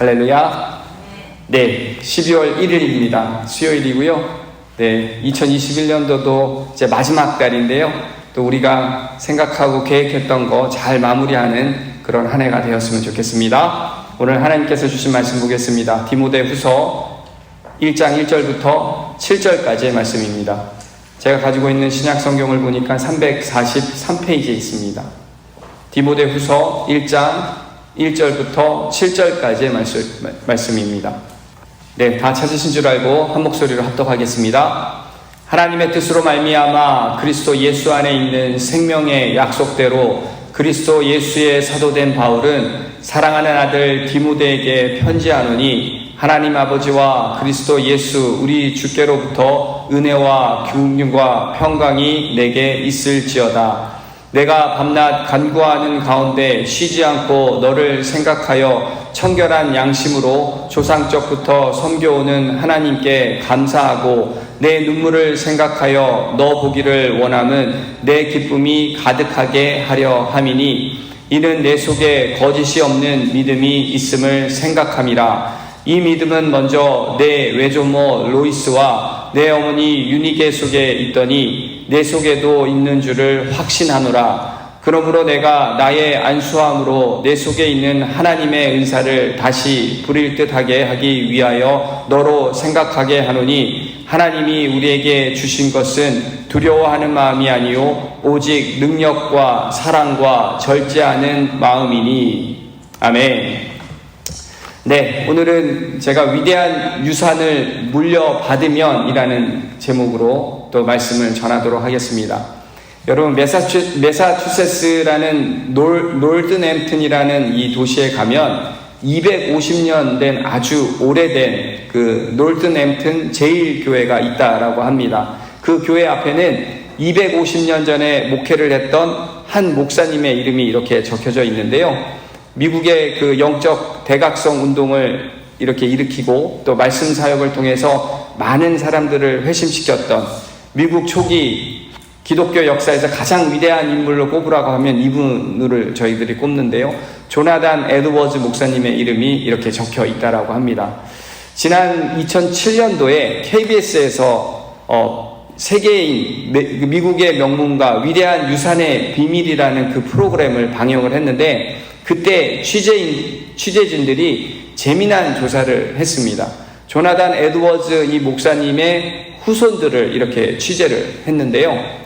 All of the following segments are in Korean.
할렐루야. 네, 12월 1일입니다. 수요일이고요. 네, 2021년도도 이제 마지막 달인데요. 또 우리가 생각하고 계획했던 거 잘 마무리하는 그런 한 해가 되었으면 좋겠습니다. 오늘 하나님께서 주신 말씀 보겠습니다. 디모데후서 1장 1절부터 7절까지의 말씀입니다. 제가 가지고 있는 신약 성경을 보니까 343페이지에 있습니다. 디모데후서 1장 1절부터 7절까지의 말씀입니다. 네, 다 찾으신 줄 알고 한 목소리로 합독하겠습니다. 하나님의 뜻으로 말미암아 그리스도 예수 안에 있는 생명의 약속대로 그리스도 예수의 사도된 바울은 사랑하는 아들 디모데에게 편지하노니 하나님 아버지와 그리스도 예수 우리 주께로부터 은혜와 교훈과 평강이 내게 있을지어다. 내가 밤낮 간구하는 가운데 쉬지 않고 너를 생각하여 청결한 양심으로 조상적부터 섬겨오는 하나님께 감사하고 내 눈물을 생각하여 너 보기를 원함은 내 기쁨이 가득하게 하려 함이니 이는 내 속에 거짓이 없는 믿음이 있음을 생각함이라. 이 믿음은 먼저 내 외조모 로이스와 내 어머니 유니게 속에 있더니 내 속에도 있는 줄을 확신하노라. 그러므로 내가 나의 안수함으로 내 속에 있는 하나님의 은사를 다시 부릴 듯하게 하기 위하여 너로 생각하게 하노니 하나님이 우리에게 주신 것은 두려워하는 마음이 아니요 오직 능력과 사랑과 절제하는 마음이니. 아멘. 네, 오늘은 제가 위대한 유산을 물려받으면 이라는 제목으로 또 말씀을 전하도록 하겠습니다. 여러분, 매사추세츠라는 놀드햄튼이라는 이 도시에 가면 250년 된 아주 오래된 그 놀드햄튼 제일교회가 있다라고 합니다. 그 교회 앞에는 250년 전에 목회를 했던 한 목사님의 이름이 이렇게 적혀져 있는데요. 미국의 그 영적 대각성 운동을 이렇게 일으키고 또 말씀 사역을 통해서 많은 사람들을 회심시켰던 미국 초기 기독교 역사에서 가장 위대한 인물로 꼽으라고 하면 이분을 저희들이 꼽는데요. 조나단 에드워즈 목사님의 이름이 이렇게 적혀 있다라고 합니다. 지난 2007년도에 KBS에서 세계인 미국의 명문가 위대한 유산의 비밀이라는 그 프로그램을 방영을 했는데 그때 취재진들이 재미난 조사를 했습니다. 조나단 에드워즈 이 목사님의 후손들을 이렇게 취재를 했는데요.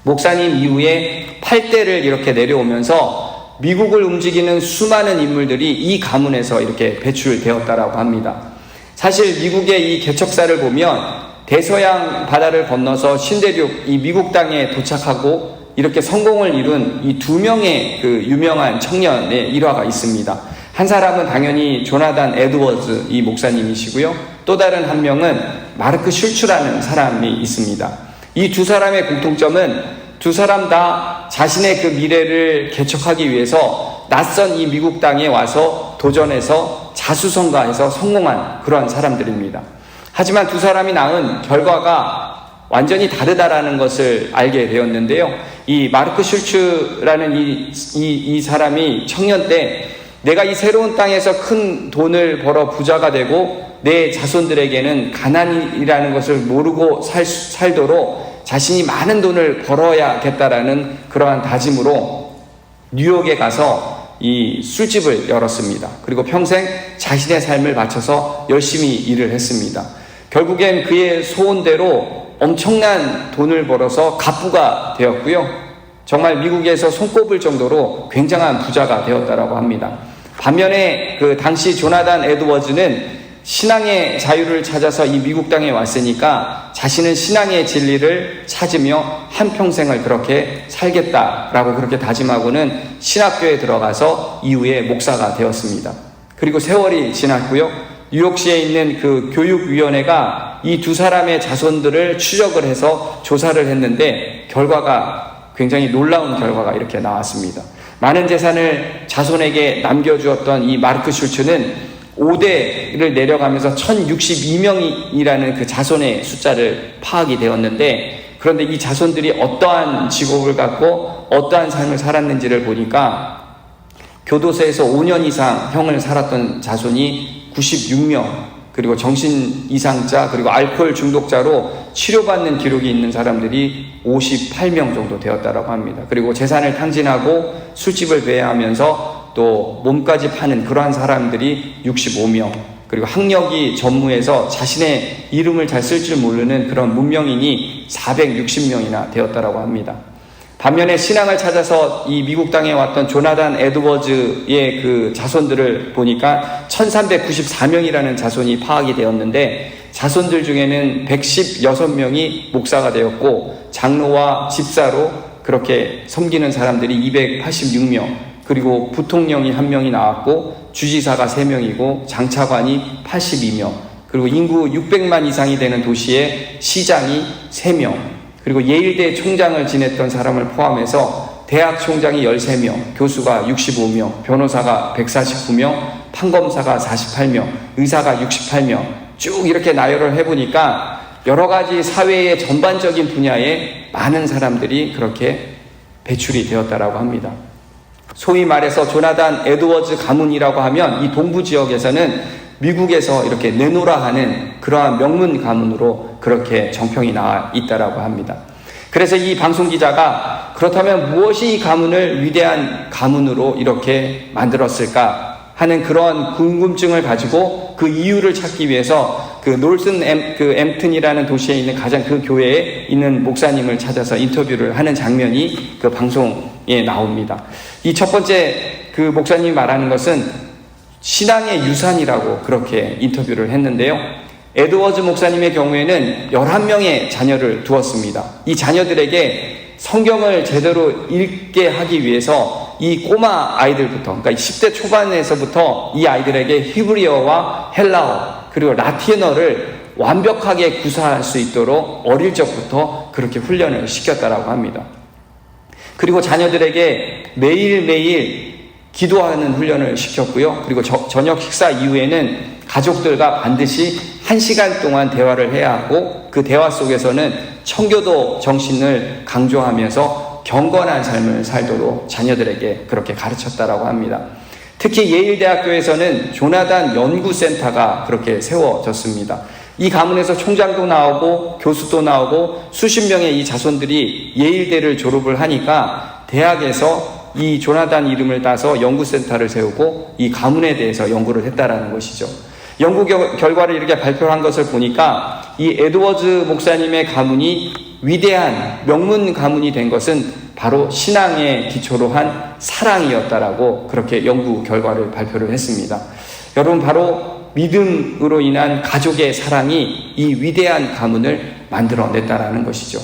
목사님 이후에 8대를 이렇게 내려오면서 미국을 움직이는 수많은 인물들이 이 가문에서 이렇게 배출되었다라고 합니다. 사실 미국의 이 개척사를 보면 대서양 바다를 건너서 신대륙 이 미국 땅에 도착하고 이렇게 성공을 이룬 이 두 명의 그 유명한 청년의 일화가 있습니다. 한 사람은 당연히 조나단 에드워즈 이 목사님이시고요. 또 다른 한 명은 마르크 슐츠라는 사람이 있습니다. 이 두 사람의 공통점은 두 사람 다 자신의 그 미래를 개척하기 위해서 낯선 이 미국 땅에 와서 도전해서 자수성가해서 성공한 그러한 사람들입니다. 하지만 두 사람이 낳은 결과가 완전히 다르다라는 것을 알게 되었는데요. 이 마르크 슐츠라는 이 사람이 청년 때 내가 이 새로운 땅에서 큰 돈을 벌어 부자가 되고 내 자손들에게는 가난이라는 것을 모르고 살도록 자신이 많은 돈을 벌어야겠다라는 그러한 다짐으로 뉴욕에 가서 이 술집을 열었습니다. 그리고 평생 자신의 삶을 바쳐서 열심히 일을 했습니다. 결국엔 그의 소원대로 엄청난 돈을 벌어서 갑부가 되었고요. 정말 미국에서 손꼽을 정도로 굉장한 부자가 되었다라고 합니다. 반면에 그 당시 조나단 에드워즈는 신앙의 자유를 찾아서 이 미국 땅에 왔으니까 자신은 신앙의 진리를 찾으며 한평생을 그렇게 살겠다라고 그렇게 다짐하고는 신학교에 들어가서 이후에 목사가 되었습니다. 그리고 세월이 지났고요. 뉴욕시에 있는 그 교육위원회가 이 두 사람의 자손들을 추적을 해서 조사를 했는데 결과가 굉장히 놀라운 결과가 이렇게 나왔습니다. 많은 재산을 자손에게 남겨주었던 이 마르크 슐츠는 5대를 내려가면서 1062명이라는 그 자손의 숫자를 파악이 되었는데 그런데 이 자손들이 어떠한 직업을 갖고 어떠한 삶을 살았는지를 보니까 교도소에서 5년 이상 형을 살았던 자손이 96명, 그리고 정신 이상자, 그리고 알코올 중독자로 치료받는 기록이 있는 사람들이 58명 정도 되었다고 합니다. 그리고 재산을 탕진하고 술집을 배회하면서 또 몸까지 파는 그러한 사람들이 65명, 그리고 학력이 전무해서 자신의 이름을 잘 쓸 줄 모르는 그런 문명인이 460명이나 되었다고 합니다. 반면에 신앙을 찾아서 이 미국 땅에 왔던 조나단 에드워즈의 그 자손들을 보니까 1394명이라는 자손이 파악이 되었는데, 자손들 중에는 116명이 목사가 되었고, 장로와 집사로 그렇게 섬기는 사람들이 286명, 그리고 부통령이 1명이 나왔고, 주지사가 3명이고, 장차관이 82명, 그리고 인구 600만 이상이 되는 도시의 시장이 3명, 그리고 예일대 총장을 지냈던 사람을 포함해서 대학 총장이 13명, 교수가 65명, 변호사가 149명, 판검사가 48명, 의사가 68명, 쭉 이렇게 나열을 해보니까 여러 가지 사회의 전반적인 분야에 많은 사람들이 그렇게 배출이 되었다라고 합니다. 소위 말해서 조나단 에드워즈 가문이라고 하면 이 동부 지역에서는 미국에서 이렇게 내노라 하는 그러한 명문 가문으로 그렇게 정평이 나와 있다라고 합니다. 그래서 이 방송 기자가 그렇다면 무엇이 이 가문을 위대한 가문으로 이렇게 만들었을까 하는 그런 궁금증을 가지고 그 이유를 찾기 위해서 그 놀슨 엠튼이라는 도시에 있는 가장 그 교회에 있는 목사님을 찾아서 인터뷰를 하는 장면이 그 방송에 나옵니다. 이 첫 번째 그 목사님이 말하는 것은 신앙의 유산이라고 그렇게 인터뷰를 했는데요. 에드워즈 목사님의 경우에는 11명의 자녀를 두었습니다. 이 자녀들에게 성경을 제대로 읽게 하기 위해서 이 꼬마 아이들부터, 그러니까 10대 초반에서부터 이 아이들에게 히브리어와 헬라어 그리고 라틴어를 완벽하게 구사할 수 있도록 어릴 적부터 그렇게 훈련을 시켰다라고 합니다. 그리고 자녀들에게 매일매일 기도하는 훈련을 시켰고요. 그리고 저녁 식사 이후에는 가족들과 반드시 1시간 동안 대화를 해야 하고, 그 대화 속에서는 청교도 정신을 강조하면서 경건한 삶을 살도록 자녀들에게 그렇게 가르쳤다라고 합니다. 특히 예일대학교에서는 조나단 연구센터가 그렇게 세워졌습니다. 이 가문에서 총장도 나오고 교수도 나오고 수십 명의 이 자손들이 예일대를 졸업을 하니까 대학에서 이 조나단 이름을 따서 연구센터를 세우고 이 가문에 대해서 연구를 했다라는 것이죠. 연구 결과를 이렇게 발표한 것을 보니까 이 에드워즈 목사님의 가문이 위대한 명문 가문이 된 것은 바로 신앙의 기초로 한 사랑이었다라고 그렇게 연구 결과를 발표를 했습니다. 여러분, 바로 믿음으로 인한 가족의 사랑이 이 위대한 가문을 만들어냈다라는 것이죠.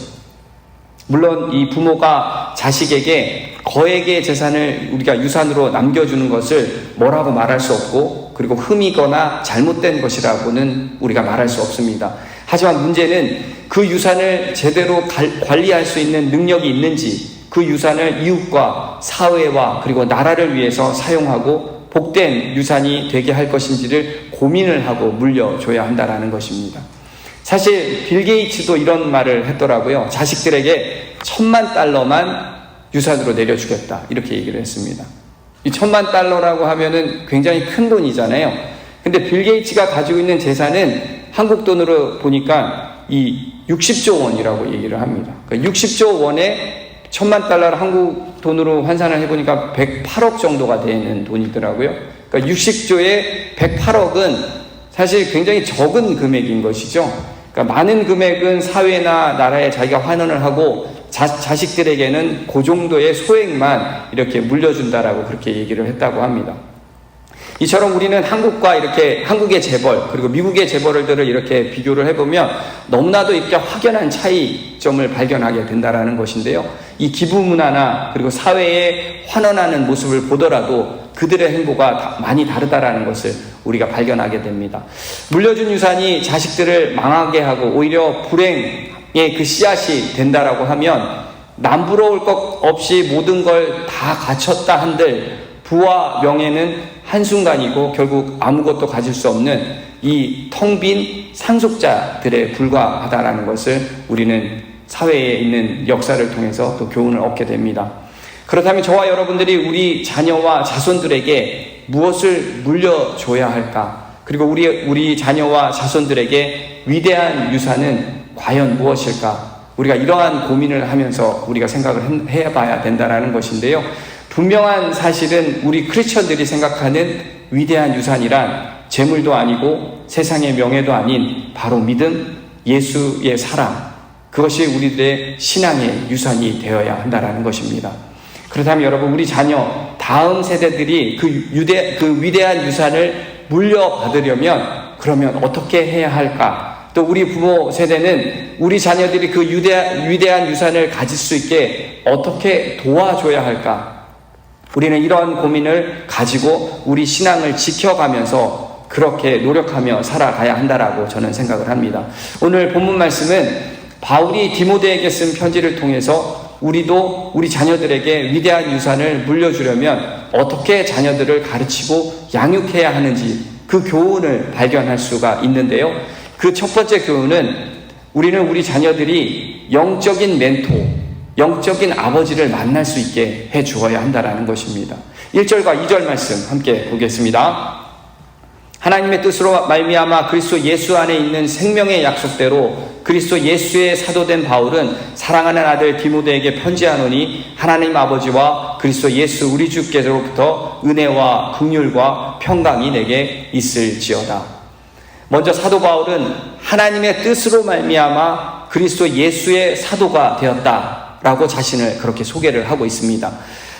물론 이 부모가 자식에게 거액의 재산을 우리가 유산으로 남겨주는 것을 뭐라고 말할 수 없고, 그리고 흠이거나 잘못된 것이라고는 우리가 말할 수 없습니다. 하지만 문제는 그 유산을 제대로 관리할 수 있는 능력이 있는지, 그 유산을 이웃과 사회와 그리고 나라를 위해서 사용하고 복된 유산이 되게 할 것인지를 고민을 하고 물려줘야 한다는 것입니다. 사실 빌 게이츠도 이런 말을 했더라고요. 자식들에게 $10,000,000만 유산으로 내려주겠다, 이렇게 얘기를 했습니다. 이 $10,000,000라고 하면은 굉장히 큰 돈이잖아요. 근데 빌 게이츠가 가지고 있는 재산은 한국 돈으로 보니까 이 60조 원이라고 얘기를 합니다. 그러니까 60조 원에 $10,000,000를 한국 돈으로 환산을 해보니까 108억 정도가 되는 돈이더라고요. 그러니까 60조에 108억은 사실 굉장히 적은 금액인 것이죠. 그러니까 많은 금액은 사회나 나라에 자기가 환원을 하고 자식들에게는 그 정도의 소액만 이렇게 물려준다라고 그렇게 얘기를 했다고 합니다. 이처럼 우리는 한국과 이렇게 한국의 재벌 그리고 미국의 재벌들을 이렇게 비교를 해보면 너무나도 이렇게 확연한 차이점을 발견하게 된다라는 것인데요. 이 기부 문화나 그리고 사회에 환원하는 모습을 보더라도 그들의 행보가 많이 다르다라는 것을 우리가 발견하게 됩니다. 물려준 유산이 자식들을 망하게 하고 오히려 불행의 그 씨앗이 된다라고 하면 남부러울 것 없이 모든 걸 다 갖췄다 한들 부와 명예는 한순간이고 결국 아무것도 가질 수 없는 이 텅 빈 상속자들에 불과하다라는 것을 우리는 사회에 있는 역사를 통해서 또 교훈을 얻게 됩니다. 그렇다면 저와 여러분들이 우리 자녀와 자손들에게 무엇을 물려줘야 할까? 그리고 우리 자녀와 자손들에게 위대한 유산은 과연 무엇일까? 우리가 이러한 고민을 하면서 우리가 생각을 해봐야 된다는 것인데요. 분명한 사실은 우리 크리스천들이 생각하는 위대한 유산이란 재물도 아니고 세상의 명예도 아닌 바로 믿음, 예수의 사랑, 그것이 우리들의 신앙의 유산이 되어야 한다는 것입니다. 그렇다면 여러분, 우리 자녀, 다음 세대들이 그 위대한 유산을 물려받으려면 그러면 어떻게 해야 할까? 또 우리 부모 세대는 우리 자녀들이 그 위대한 유산을 가질 수 있게 어떻게 도와줘야 할까? 우리는 이런 고민을 가지고 우리 신앙을 지켜가면서 그렇게 노력하며 살아가야 한다라고 저는 생각을 합니다. 오늘 본문 말씀은 바울이 디모데에게 쓴 편지를 통해서 우리도 우리 자녀들에게 위대한 유산을 물려주려면 어떻게 자녀들을 가르치고 양육해야 하는지 그 교훈을 발견할 수가 있는데요. 그 첫 번째 교훈은 우리는 우리 자녀들이 영적인 멘토, 영적인 아버지를 만날 수 있게 해 주어야 한다는 것입니다. 1절과 2절 말씀 함께 보겠습니다. 하나님의 뜻으로 말미암아 그리스도 예수 안에 있는 생명의 약속대로 그리스도 예수의 사도된 바울은 사랑하는 아들 디모데에게 편지하노니 하나님 아버지와 그리스도 예수 우리 주께로부터 은혜와 긍휼과 평강이 내게 있을지어다. 먼저 사도 바울은 하나님의 뜻으로 말미암아 그리스도 예수의 사도가 되었다라고 자신을 그렇게 소개를 하고 있습니다.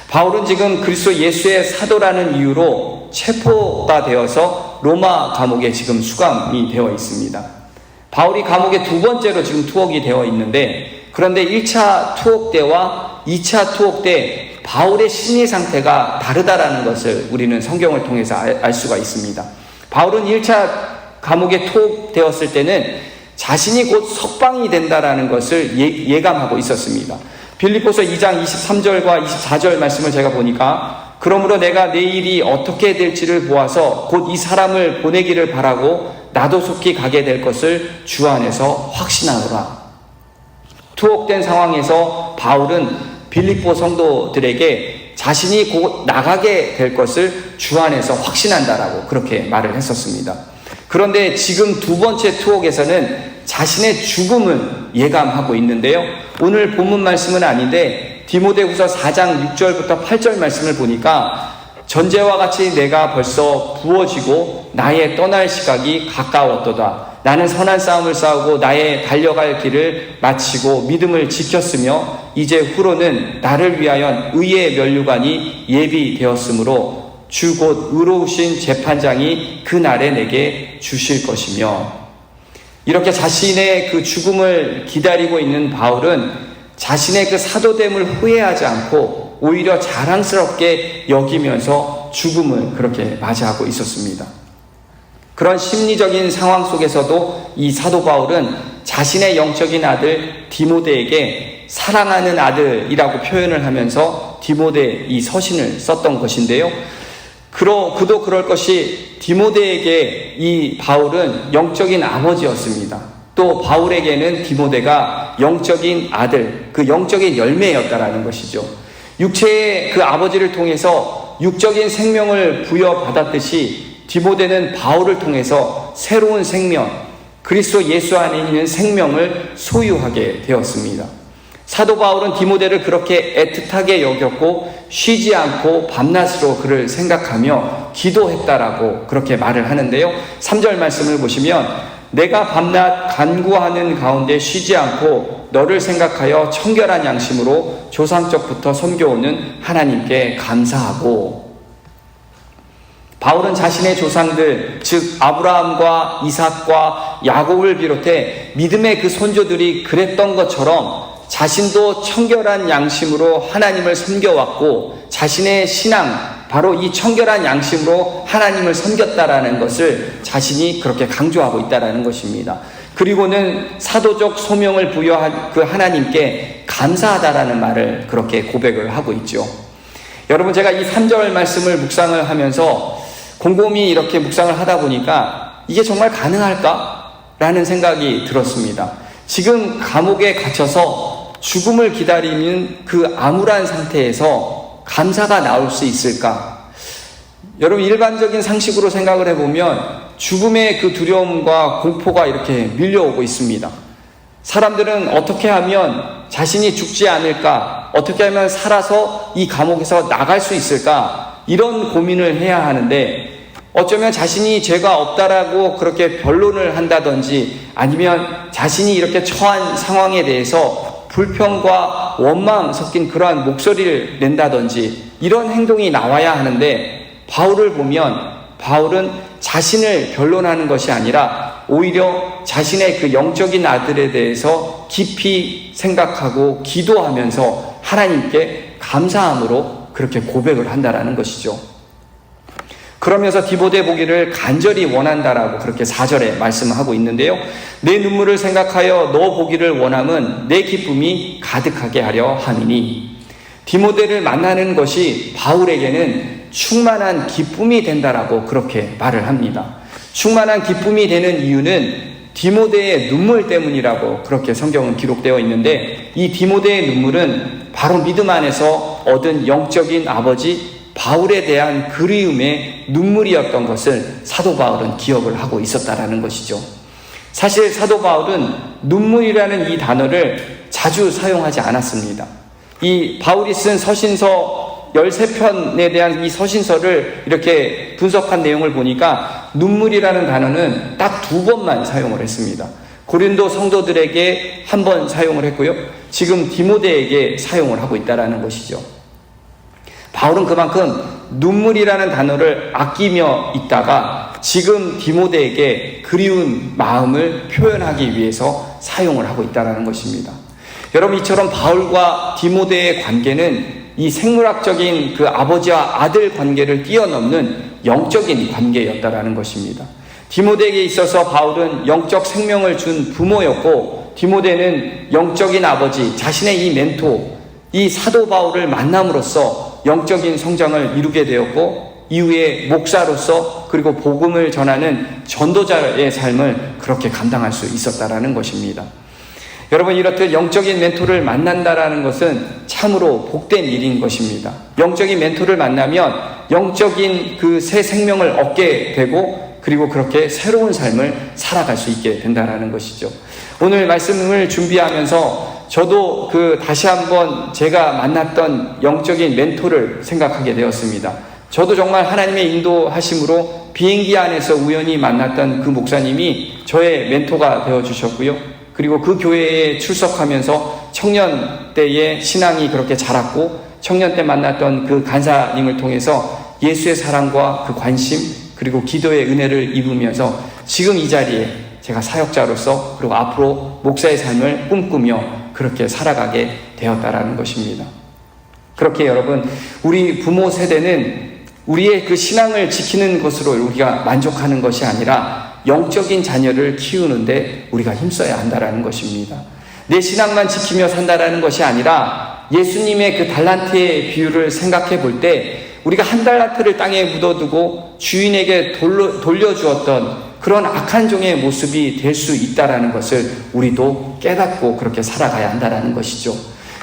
바울은 지금 그리스도 예수의 사도라는 이유로 체포가 되어서 로마 감옥에 지금 수감이 되어 있습니다. 바울이 감옥에 두 번째로 지금 투옥이 되어 있는데, 그런데 1차 투옥 때와 2차 투옥 때 바울의 심리 상태가 다르다라는 것을 우리는 성경을 통해서 알 수가 있습니다. 바울은 1차 감옥에 투옥되었을 때는 자신이 곧 석방이 된다라는 것을 예감하고 있었습니다. 빌립보서 2장 23절과 24절 말씀을 제가 보니까 그러므로 내가 내일이 어떻게 될지를 보아서 곧 이 사람을 보내기를 바라고 나도 속히 가게 될 것을 주 안에서 확신하노라. 투옥된 상황에서 바울은 빌립보 성도들에게 자신이 곧 나가게 될 것을 주 안에서 확신한다라고 그렇게 말을 했었습니다. 그런데 지금 두 번째 투옥에서는 자신의 죽음을 예감하고 있는데요. 오늘 본문 말씀은 아닌데 디모데후서 4장 6절부터 8절 말씀을 보니까 전제와 같이 내가 벌써 부어지고 나의 떠날 시각이 가까웠도다. 나는 선한 싸움을 싸우고 나의 달려갈 길을 마치고 믿음을 지켰으며 이제 후로는 나를 위하여 의의 면류관이 예비되었으므로 주 곧 의로우신 재판장이 그 날에 내게 주실 것이며, 이렇게 자신의 그 죽음을 기다리고 있는 바울은 자신의 그 사도됨을 후회하지 않고 오히려 자랑스럽게 여기면서 죽음을 그렇게 맞이하고 있었습니다. 그런 심리적인 상황 속에서도 이 사도 바울은 자신의 영적인 아들 디모데에게 사랑하는 아들이라고 표현을 하면서 디모데 이 서신을 썼던 것인데요. 그도 그럴 것이 디모데에게 이 바울은 영적인 아버지였습니다. 또 바울에게는 디모데가 영적인 아들, 그 영적인 열매였다라는 것이죠. 육체의 그 아버지를 통해서 육적인 생명을 부여받았듯이 디모데는 바울을 통해서 새로운 생명, 그리스도 예수 안에 있는 생명을 소유하게 되었습니다. 사도 바울은 디모데를 그렇게 애틋하게 여겼고 쉬지 않고 밤낮으로 그를 생각하며 기도했다라고 그렇게 말을 하는데요. 3절 말씀을 보시면 내가 밤낮 간구하는 가운데 쉬지 않고 너를 생각하여 청결한 양심으로 조상적부터 섬겨오는 하나님께 감사하고, 바울은 자신의 조상들, 즉 아브라함과 이삭과 야곱을 비롯해 믿음의 그 선조들이 그랬던 것처럼 자신도 청결한 양심으로 하나님을 섬겨왔고 자신의 신앙, 바로 이 청결한 양심으로 하나님을 섬겼다라는 것을 자신이 그렇게 강조하고 있다라는 것입니다. 그리고는 사도적 소명을 부여한 그 하나님께 감사하다라는 말을 그렇게 고백을 하고 있죠. 여러분, 제가 이 3절 말씀을 묵상을 하면서 곰곰이 이렇게 묵상을 하다 보니까 이게 정말 가능할까? 라는 생각이 들었습니다. 지금 감옥에 갇혀서 죽음을 기다리는 그 암울한 상태에서 감사가 나올 수 있을까? 여러분, 일반적인 상식으로 생각을 해보면 죽음의 그 두려움과 공포가 이렇게 밀려오고 있습니다. 사람들은 어떻게 하면 자신이 죽지 않을까? 어떻게 하면 살아서 이 감옥에서 나갈 수 있을까? 이런 고민을 해야 하는데, 어쩌면 자신이 죄가 없다라고 그렇게 변론을 한다든지, 아니면 자신이 이렇게 처한 상황에 대해서 불평과 원망 섞인 그러한 목소리를 낸다든지 이런 행동이 나와야 하는데, 바울을 보면 바울은 자신을 변론하는 것이 아니라 오히려 자신의 그 영적인 아들에 대해서 깊이 생각하고 기도하면서 하나님께 감사함으로 그렇게 고백을 한다라는 것이죠. 그러면서 디모데 보기를 간절히 원한다라고 그렇게 4절에 말씀하고 있는데요. 내 눈물을 생각하여 너 보기를 원함은 내 기쁨이 가득하게 하려 함이니, 디모데를 만나는 것이 바울에게는 충만한 기쁨이 된다라고 그렇게 말을 합니다. 충만한 기쁨이 되는 이유는 디모데의 눈물 때문이라고 그렇게 성경은 기록되어 있는데, 이 디모데의 눈물은 바로 믿음 안에서 얻은 영적인 아버지 바울에 대한 그리움의 눈물이었던 것을 사도 바울은 기억을 하고 있었다라는 것이죠. 사실 사도 바울은 눈물이라는 이 단어를 자주 사용하지 않았습니다. 이 바울이 쓴 서신서 13편에 대한 이 서신서를 이렇게 분석한 내용을 보니까 눈물이라는 단어는 딱 2번만 사용을 했습니다. 고린도 성도들에게 1번 사용을 했고요. 지금 디모데에게 사용을 하고 있다는 것이죠. 바울은 그만큼 눈물이라는 단어를 아끼며 있다가 지금 디모데에게 그리운 마음을 표현하기 위해서 사용을 하고 있다는 것입니다. 여러분, 이처럼 바울과 디모데의 관계는 이 생물학적인 그 아버지와 아들 관계를 뛰어넘는 영적인 관계였다라는 것입니다. 디모데에게 있어서 바울은 영적 생명을 준 부모였고, 디모데는 영적인 아버지, 자신의 이 멘토, 이 사도 바울을 만남으로써 영적인 성장을 이루게 되었고, 이후에 목사로서 그리고 복음을 전하는 전도자의 삶을 그렇게 감당할 수 있었다라는 것입니다. 여러분, 이렇듯 영적인 멘토를 만난다라는 것은 참으로 복된 일인 것입니다. 영적인 멘토를 만나면 영적인 그 새 생명을 얻게 되고, 그리고 그렇게 새로운 삶을 살아갈 수 있게 된다라는 것이죠. 오늘 말씀을 준비하면서 저도 다시 한번 제가 만났던 영적인 멘토를 생각하게 되었습니다. 저도 정말 하나님의 인도하심으로 비행기 안에서 우연히 만났던 그 목사님이 저의 멘토가 되어주셨고요. 그리고 그 교회에 출석하면서 청년 때의 신앙이 그렇게 자랐고, 청년 때 만났던 그 간사님을 통해서 예수의 사랑과 그 관심, 그리고 기도의 은혜를 입으면서 지금 이 자리에 제가 사역자로서 그리고 앞으로 목사의 삶을 꿈꾸며 그렇게 살아가게 되었다라는 것입니다. 그렇게 여러분, 우리 부모 세대는 우리의 그 신앙을 지키는 것으로 우리가 만족하는 것이 아니라 영적인 자녀를 키우는데 우리가 힘써야 한다라는 것입니다. 내 신앙만 지키며 산다라는 것이 아니라 예수님의 그 달란트의 비유를 생각해 볼 때, 우리가 한 달란트를 땅에 묻어두고 주인에게 돌려주었던 그런 악한 종의 모습이 될 수 있다라는 것을 우리도 깨닫고 그렇게 살아가야 한다라는 것이죠.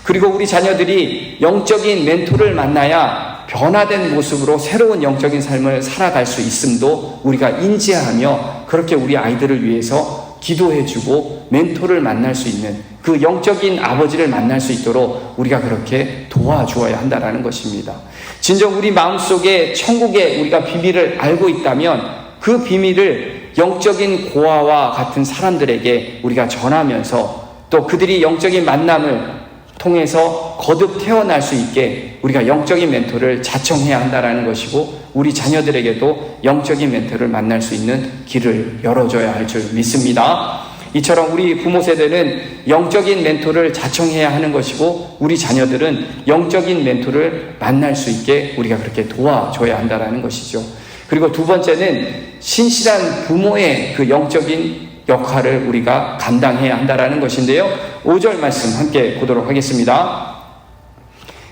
그리고 우리 자녀들이 영적인 멘토를 만나야 변화된 모습으로 새로운 영적인 삶을 살아갈 수 있음도 우리가 인지하며, 그렇게 우리 아이들을 위해서 기도해주고 멘토를 만날 수 있는 그 영적인 아버지를 만날 수 있도록 우리가 그렇게 도와주어야 한다라는 것입니다. 진정 우리 마음속에 천국의 우리가 비밀을 알고 있다면 그 비밀을 영적인 고아와 같은 사람들에게 우리가 전하면서, 또 그들이 영적인 만남을 통해서 거듭 태어날 수 있게 우리가 영적인 멘토를 자청해야 한다는 것이고, 우리 자녀들에게도 영적인 멘토를 만날 수 있는 길을 열어줘야 할 줄 믿습니다. 이처럼 우리 부모 세대는 영적인 멘토를 자청해야 하는 것이고, 우리 자녀들은 영적인 멘토를 만날 수 있게 우리가 그렇게 도와줘야 한다는 것이죠. 그리고 두 번째는 신실한 부모의 그 영적인 역할을 우리가 감당해야 한다는 것인데요. 5절 말씀 함께 보도록 하겠습니다.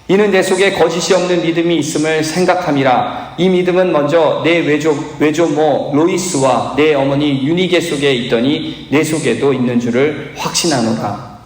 이는 내 속에 거짓이 없는 믿음이 있음을 생각함이라. 이 믿음은 먼저 내 외조모 로이스와 내 어머니 유니게 속에 있더니 내 속에도 있는 줄을 확신하노라.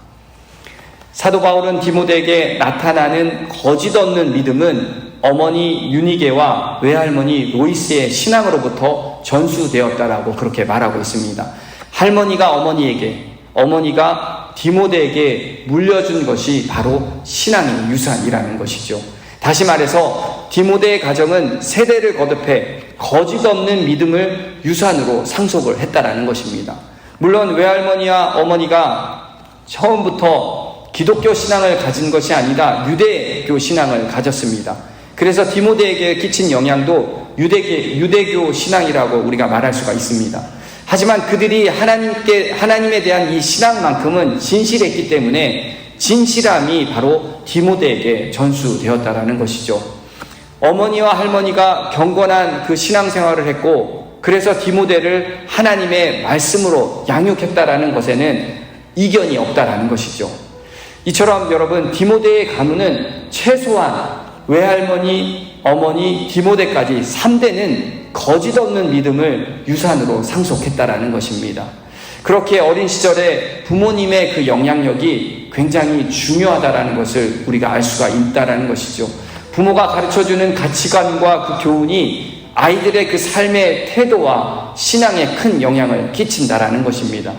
사도 바울은 디모데에게 나타나는 거짓 없는 믿음은 어머니 유니게와 외할머니 로이스의 신앙으로부터 전수되었다라고 그렇게 말하고 있습니다. 할머니가 어머니에게, 어머니가 디모데에게 물려준 것이 바로 신앙의 유산이라는 것이죠. 다시 말해서 디모데의 가정은 세대를 거듭해 거짓 없는 믿음을 유산으로 상속을 했다라는 것입니다. 물론 외할머니와 어머니가 처음부터 기독교 신앙을 가진 것이 아니라 유대교 신앙을 가졌습니다. 그래서 디모데에게 끼친 영향도 유대교 신앙이라고 우리가 말할 수가 있습니다. 하지만 그들이 하나님에 대한 이 신앙만큼은 진실했기 때문에 진실함이 바로 디모데에게 전수되었다라는 것이죠. 어머니와 할머니가 경건한 그 신앙생활을 했고, 그래서 디모데를 하나님의 말씀으로 양육했다라는 것에는 이견이 없다라는 것이죠. 이처럼 여러분, 디모데의 가문은 최소한 외할머니, 어머니, 디모데까지 3대는 거짓 없는 믿음을 유산으로 상속했다라는 것입니다. 그렇게 어린 시절에 부모님의 그 영향력이 굉장히 중요하다라는 것을 우리가 알 수가 있다라는 것이죠. 부모가 가르쳐주는 가치관과 그 교훈이 아이들의 그 삶의 태도와 신앙에 큰 영향을 끼친다라는 것입니다.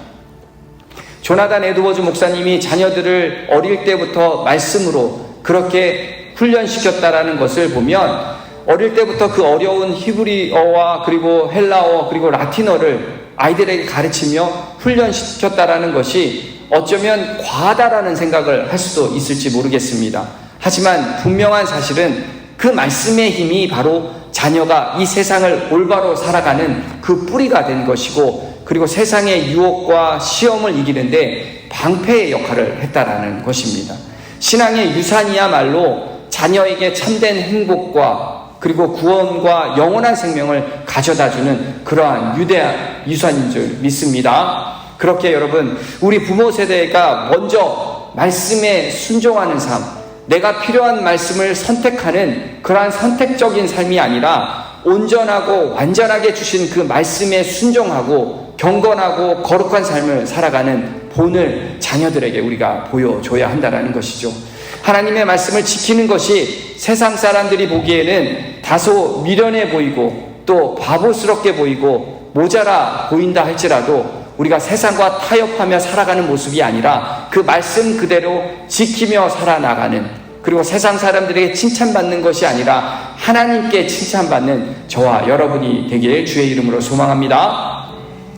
조나단 에드워즈 목사님이 자녀들을 어릴 때부터 말씀으로 그렇게 훈련시켰다라는 것을 보면, 어릴 때부터 그 어려운 히브리어와 그리고 헬라어 그리고 라틴어를 아이들에게 가르치며 훈련시켰다라는 것이 어쩌면 과하다라는 생각을 할 수도 있을지 모르겠습니다. 하지만 분명한 사실은 그 말씀의 힘이 바로 자녀가 이 세상을 올바로 살아가는 그 뿌리가 된 것이고, 그리고 세상의 유혹과 시험을 이기는데 방패의 역할을 했다라는 것입니다. 신앙의 유산이야말로 자녀에게 참된 행복과 그리고 구원과 영원한 생명을 가져다주는 그러한 유대한 유산인 줄 믿습니다. 그렇게 여러분, 우리 부모 세대가 먼저 말씀에 순종하는 삶, 내가 필요한 말씀을 선택하는 그러한 선택적인 삶이 아니라 온전하고 완전하게 주신 그 말씀에 순종하고 경건하고 거룩한 삶을 살아가는 본을 자녀들에게 우리가 보여줘야 한다는 것이죠. 하나님의 말씀을 지키는 것이 세상 사람들이 보기에는 다소 미련해 보이고 또 바보스럽게 보이고 모자라 보인다 할지라도, 우리가 세상과 타협하며 살아가는 모습이 아니라 그 말씀 그대로 지키며 살아나가는, 그리고 세상 사람들에게 칭찬받는 것이 아니라 하나님께 칭찬받는 저와 여러분이 되길 주의 이름으로 소망합니다.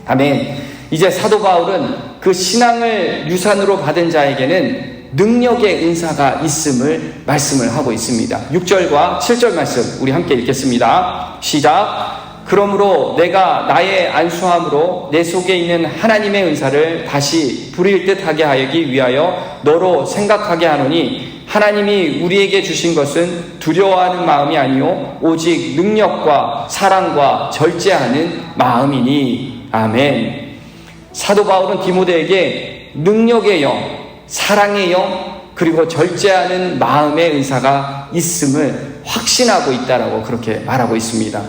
아멘. 이제 사도 바울은 그 신앙을 유산으로 받은 자에게는 능력의 은사가 있음을 말씀을 하고 있습니다. 6절과 7절 말씀 우리 함께 읽겠습니다. 시작. 그러므로 내가 나의 안수함으로 내 속에 있는 하나님의 은사를 다시 부릴 듯하게 하기 위하여 너로 생각하게 하노니, 하나님이 우리에게 주신 것은 두려워하는 마음이 아니요 오직 능력과 사랑과 절제하는 마음이니. 아멘. 사도 바울은 디모데에게 능력의 영, 사랑의 영, 그리고 절제하는 마음의 은사가 있음을 확신하고 있다라고 그렇게 말하고 있습니다.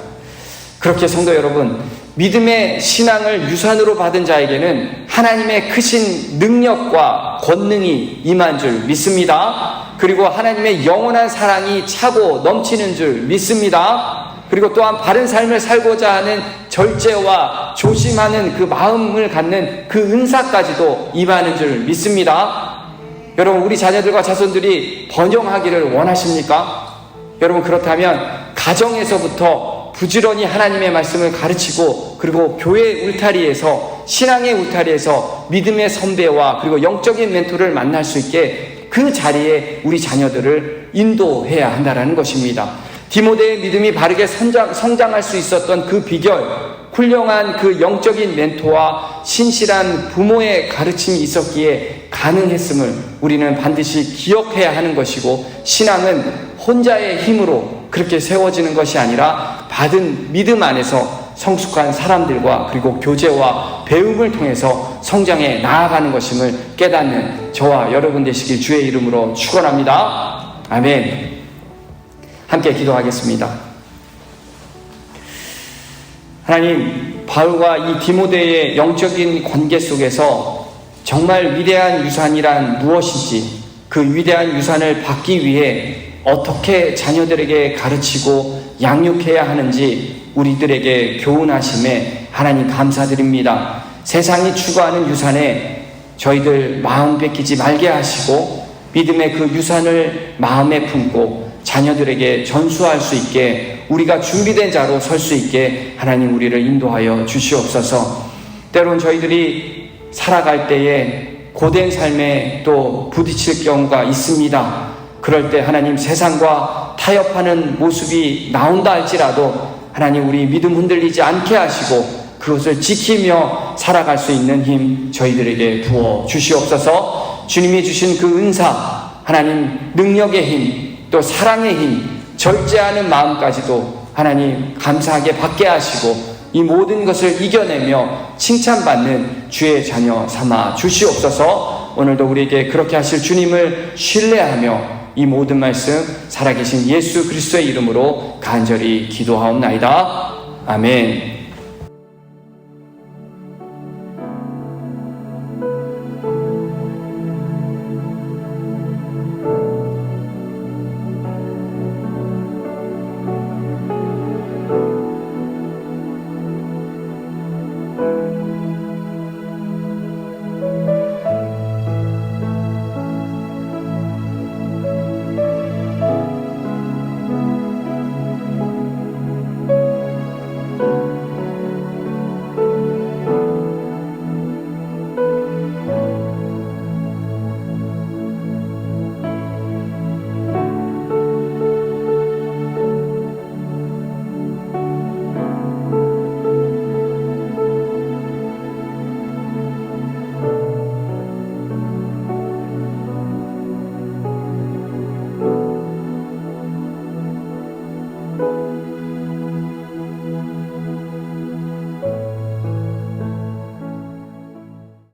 그렇게 성도 여러분, 믿음의 신앙을 유산으로 받은 자에게는 하나님의 크신 능력과 권능이 임한 줄 믿습니다. 그리고 하나님의 영원한 사랑이 차고 넘치는 줄 믿습니다. 그리고 또한 바른 삶을 살고자 하는 절제와 조심하는 그 마음을 갖는 그 은사까지도 임하는 줄 믿습니다. 여러분, 우리 자녀들과 자손들이 번영하기를 원하십니까? 여러분, 그렇다면 가정에서부터 부지런히 하나님의 말씀을 가르치고, 그리고 교회 울타리에서, 신앙의 울타리에서 믿음의 선배와 그리고 영적인 멘토를 만날 수 있게 그 자리에 우리 자녀들을 인도해야 한다는 것입니다. 디모데의 믿음이 바르게 성장할 수 있었던 그 비결, 훌륭한 그 영적인 멘토와 신실한 부모의 가르침이 있었기에 가능했음을 우리는 반드시 기억해야 하는 것이고, 신앙은 혼자의 힘으로 그렇게 세워지는 것이 아니라 받은 믿음 안에서 성숙한 사람들과 그리고 교제와 배움을 통해서 성장해 나아가는 것임을 깨닫는 저와 여러분 되시길 주의 이름으로 축원합니다. 아멘. 함께 기도하겠습니다. 하나님, 바울과 이 디모데의 영적인 관계 속에서 정말 위대한 유산이란 무엇인지, 그 위대한 유산을 받기 위해 어떻게 자녀들에게 가르치고 양육해야 하는지 우리들에게 교훈하심에 하나님 감사드립니다. 세상이 추구하는 유산에 저희들 마음 뺏기지 말게 하시고 믿음의 그 유산을 마음에 품고 자녀들에게 전수할 수 있게 우리가 준비된 자로 설 수 있게 하나님 우리를 인도하여 주시옵소서. 때론 저희들이 살아갈 때에 고된 삶에 또 부딪힐 경우가 있습니다. 그럴 때 하나님 세상과 타협하는 모습이 나온다 할지라도 하나님 우리 믿음 흔들리지 않게 하시고 그것을 지키며 살아갈 수 있는 힘 저희들에게 부어 주시옵소서. 주님이 주신 그 은사, 하나님 능력의 힘, 또 사랑의 힘, 절제하는 마음까지도 하나님 감사하게 받게 하시고 이 모든 것을 이겨내며 칭찬받는 주의 자녀 삼아 주시옵소서. 오늘도 우리에게 그렇게 하실 주님을 신뢰하며 이 모든 말씀 살아계신 예수 그리스도의 이름으로 간절히 기도하옵나이다. 아멘.